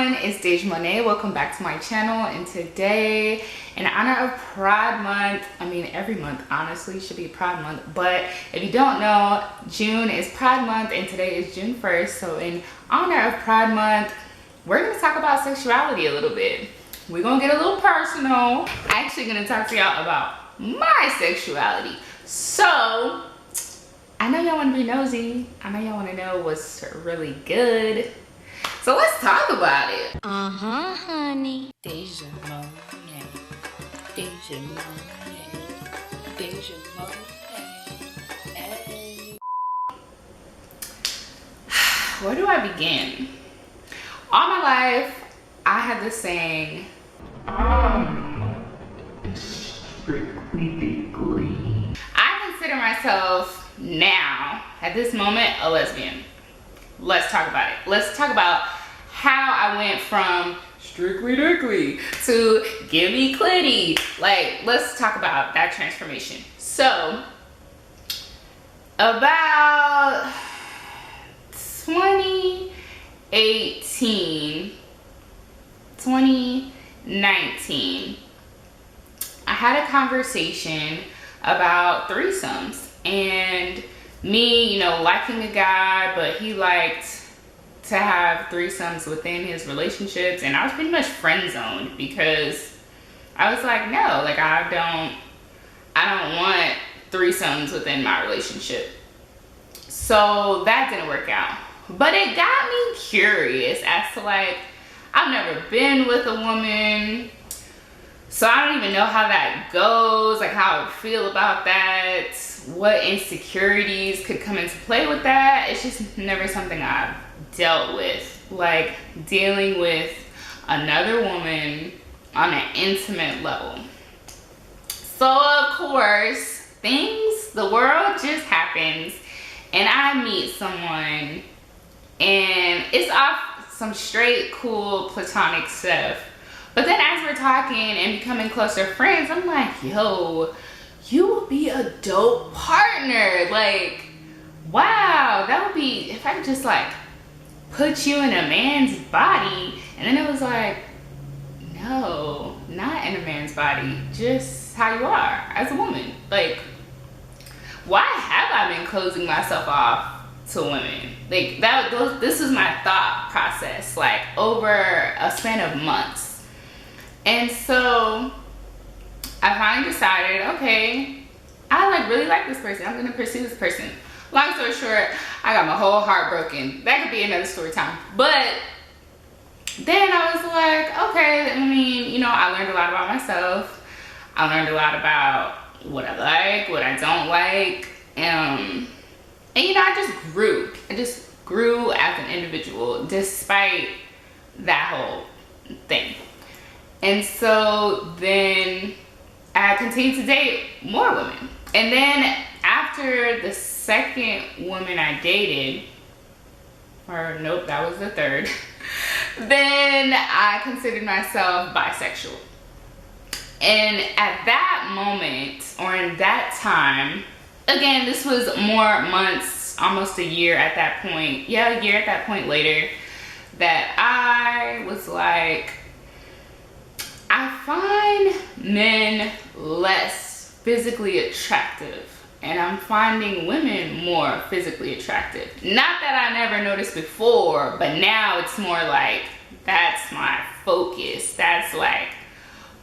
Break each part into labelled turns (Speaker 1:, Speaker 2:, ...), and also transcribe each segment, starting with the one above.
Speaker 1: everyone, it's DayJaMona. Welcome back to my channel, and today, in honor of Pride Month, I mean every month honestly should be Pride Month, but if you don't know, June is Pride Month and today is June 1st, so in honor of Pride Month, we're going to talk about sexuality a little bit. We're going to get a little personal. I'm actually going to talk to y'all about my sexuality. So, I know y'all want to be nosy. I know y'all want to know what's really good. So let's talk about it.
Speaker 2: Honey.
Speaker 1: DayJaMona. DayJaMona. DayJaMona. Hey. Where do I begin? All my life, I had this saying, strictly degree. I consider myself now, at this moment, a lesbian. Let's talk about it. Let's talk about how I went from strictly dickly to give me clitty. Like, let's talk about that transformation. So, about 2019, I had a conversation about threesomes and me, you know, liking a guy, but he liked to have threesomes within his relationships, and I was pretty much friend zoned because I was like, no, like I don't want threesomes within my relationship. So that didn't work out. But it got me curious as to, like, I've never been with a woman, so I don't even know how that goes, like how I would feel about that, what insecurities could come into play with that. It's just never something I've dealt with, like dealing with another woman on an intimate level. So of course, the world just happens, and I meet someone, and it's off some straight cool platonic stuff. But then as we're talking and becoming closer friends, I'm like, yo, you will be a dope partner. Like, wow, that would be, if I could just like put you in a man's body. And then it was like, no, not in a man's body, just how you are as a woman. Like, why have I been closing myself off to women? Like, this is my thought process, like over a span of months. And so I finally decided, okay, I like really like this person. I'm gonna pursue this person. Long story short, I got my whole heart broken. That could be another story time. But then I was like, okay, I mean, you know, I learned a lot about myself. I learned a lot about what I like, what I don't like. And you know, I just grew. I just grew as an individual despite that whole thing. And so then I continued to date more women. And then after the second woman I dated, or nope, that was the third, then I considered myself bisexual. And at that moment, or in that time, again, this was more months, almost a year at that point. Yeah, a year at that point later, that I was like, I find men less physically attractive, and I'm finding women more physically attractive. Not that I never noticed before, but now it's more like, that's my focus. That's like,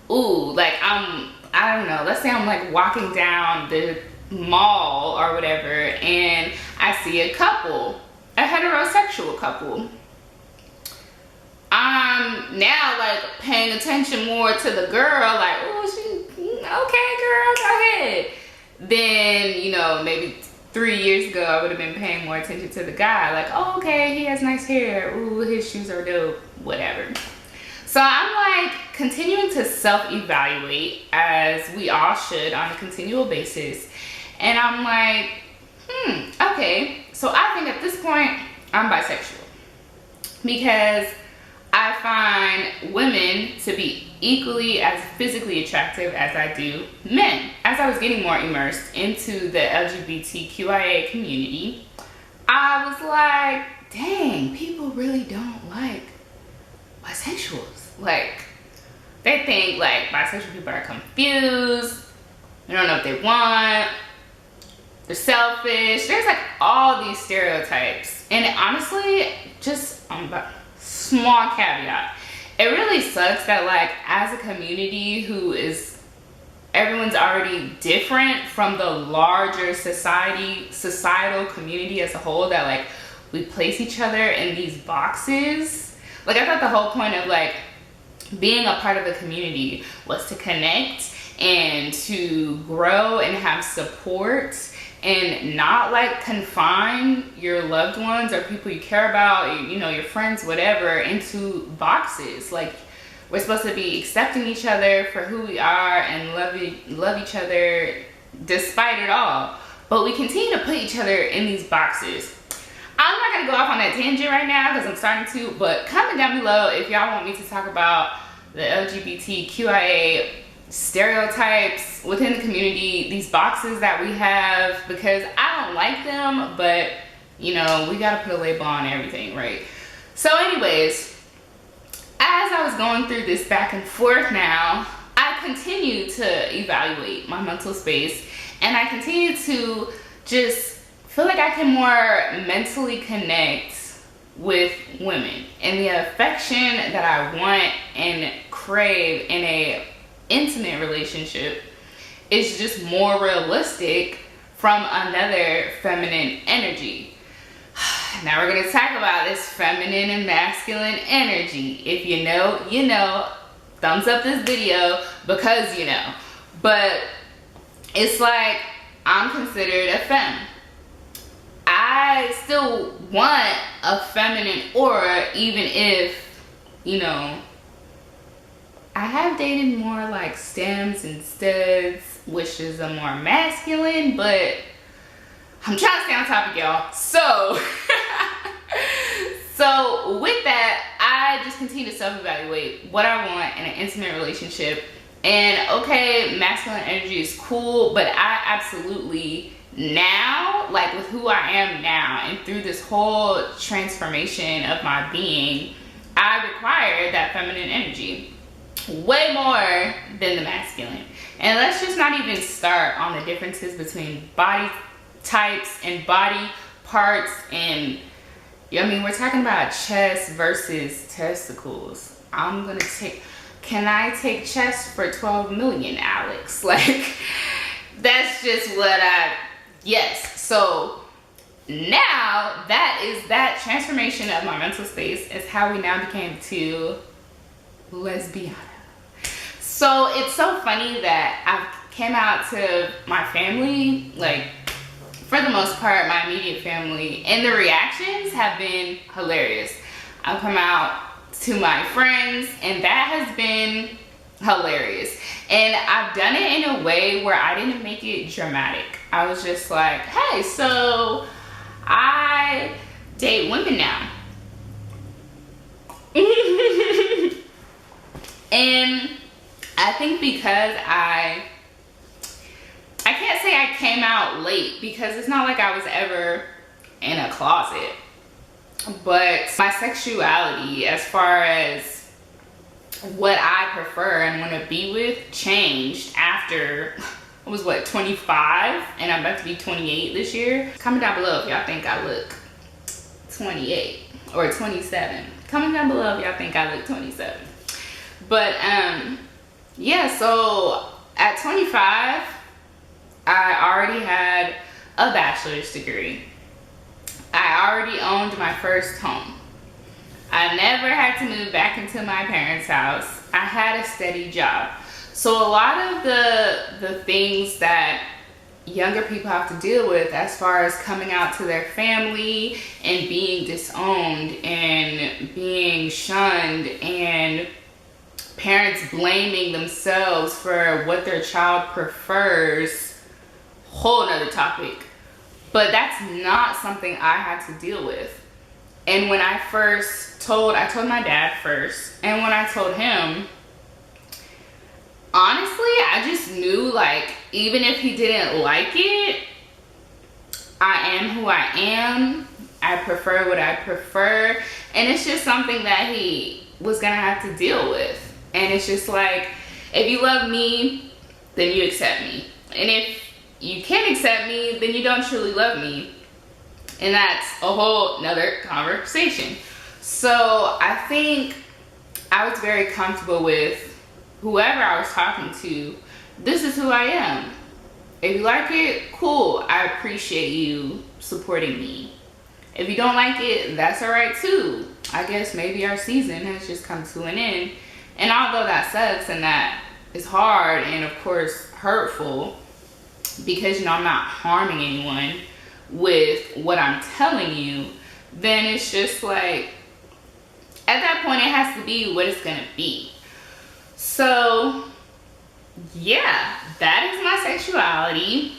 Speaker 1: ooh, like I don't know, let's say I'm like walking down the mall or whatever, and I see a couple, a heterosexual couple. I'm now like paying attention more to the girl, like, oh, she, okay, girl, go ahead. Then, you know, maybe 3 years ago, I would have been paying more attention to the guy, like, oh, okay, he has nice hair, ooh, his shoes are dope, whatever. So I'm like continuing to self-evaluate, as we all should on a continual basis. And I'm like, okay, so I think at this point, I'm bisexual. Because I find women to be equally as physically attractive as I do men. As I was getting more immersed into the LGBTQIA community, I was like, dang, people really don't like bisexual bisexuals. Like, they think like bisexual people are confused. They don't know what they want. They're selfish. There's like all these stereotypes. And honestly, just small caveat. It really sucks that like as a community who is, everyone's already different from the larger societal community as a whole, that like we place each other in these boxes. Like I thought the whole point of like being a part of a community was to connect and to grow and have support and not like confine your loved ones or people you care about, you know, your friends, whatever, into boxes. Like we're supposed to be accepting each other for who we are and love each other despite it all. But we continue to put each other in these boxes. I'm not gonna go off on that tangent right now because I'm starting to, but comment down below if y'all want me to talk about the LGBTQIA stereotypes within the community, these boxes that we have, because I don't like them, but you know, we gotta put a label on everything, right? So anyways, as I was going through this back and forth now, I continue to evaluate my mental space, and I continue to just feel like I can more mentally connect with women, and the affection that I want and crave in a intimate relationship is just more realistic from another feminine energy. Now we're going to talk about this feminine and masculine energy. If you know, you know. Thumbs up this video because you know. But it's like I'm considered a femme. I still want a feminine aura, even if, you know, I have dated more like stems and studs, which is a more masculine, but I'm trying to stay on topic, y'all. So, so with that, I just continue to self-evaluate what I want in an intimate relationship. And okay, masculine energy is cool, but I absolutely now, like with who I am now and through this whole transformation of my being, I require that feminine energy way more than the masculine. And let's just not even start on the differences between body types and body parts. And I mean, we're talking about chest versus testicles. Can I take chest for 12 million, Alex? Like, that's just what yes. So now that transformation of my mental space is how we now became two lesbiana. So it's so funny that I came out to my family, like for the most part, my immediate family, and the reactions have been hilarious. I've come out to my friends, and that has been hilarious. And I've done it in a way where I didn't make it dramatic. I was just like, hey, so I date women now. And I think because I can't say I came out late, because it's not like I was ever in a closet, but my sexuality, as far as what I prefer and want to be with, changed after I was 25, and I'm about to be 28 this year. Comment down below if y'all think I look 28 or 27. Comment down below if y'all think I look 27. But yeah, so at 25, I already had a bachelor's degree. I already owned my first home. I never had to move back into my parents' house. I had a steady job. So a lot of the things that younger people have to deal with as far as coming out to their family and being disowned and being shunned and parents blaming themselves for what their child prefers, whole nother topic. But that's not something I had to deal with. And when I told my dad first, and when I told him, honestly, I just knew, like, even if he didn't like it, I am who I am. I prefer what I prefer. And it's just something that he was gonna have to deal with. And it's just like, if you love me, then you accept me. And if you can't accept me, then you don't truly love me. And that's a whole nother conversation. So I think I was very comfortable with whoever I was talking to. This is who I am. If you like it, cool. I appreciate you supporting me. If you don't like it, that's all right too. I guess maybe our season has just come to an end. And although that sucks and that is hard and of course hurtful, because you know I'm not harming anyone with what I'm telling you, then it's just like, at that point it has to be what it's gonna be. So yeah, that is my sexuality.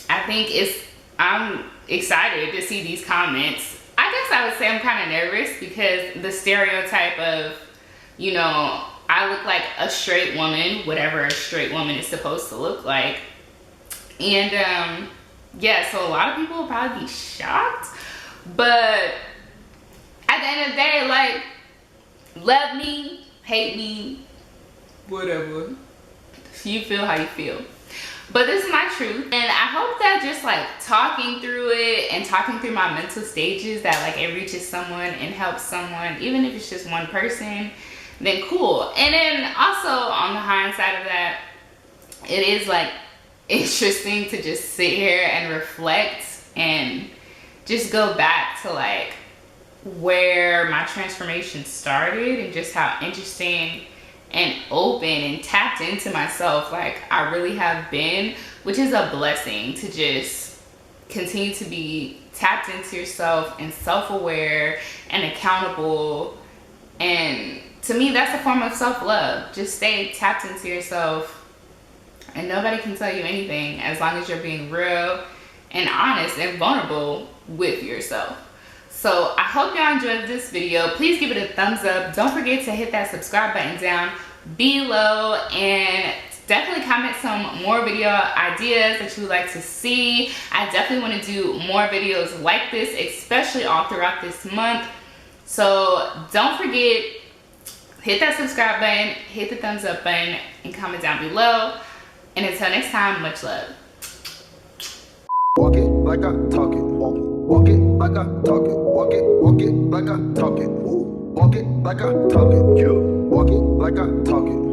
Speaker 1: I think I'm excited to see these comments. I guess I would say I'm kind of nervous because the stereotype of, you know, I look like a straight woman, whatever a straight woman is supposed to look like. And yeah, so a lot of people will probably be shocked, but at the end of the day, like, love me, hate me, whatever. You feel how you feel. But this is my truth, and I hope that just like talking through it and talking through my mental stages, that like it reaches someone and helps someone, even if it's just one person, then cool. And then also on the hindsight of that, it is like interesting to just sit here and reflect and just go back to like where my transformation started and just how interesting and open and tapped into myself like I really have been, which is a blessing to just continue to be tapped into yourself and self-aware and accountable. And to me, that's a form of self-love. Just stay tapped into yourself, and nobody can tell you anything as long as you're being real and honest and vulnerable with yourself. So I hope y'all enjoyed this video. Please give it a thumbs up. Don't forget to hit that subscribe button down below, and definitely comment some more video ideas that you would like to see. I definitely want to do more videos like this, especially all throughout this month. So don't forget, hit that subscribe button, hit the thumbs up button, and comment down below. And until next time, much love.
Speaker 3: Walk it like I talk it. Walk it like I talk it. Walk it like I talk it. Walk it like I talk it. Walk it like I talk it.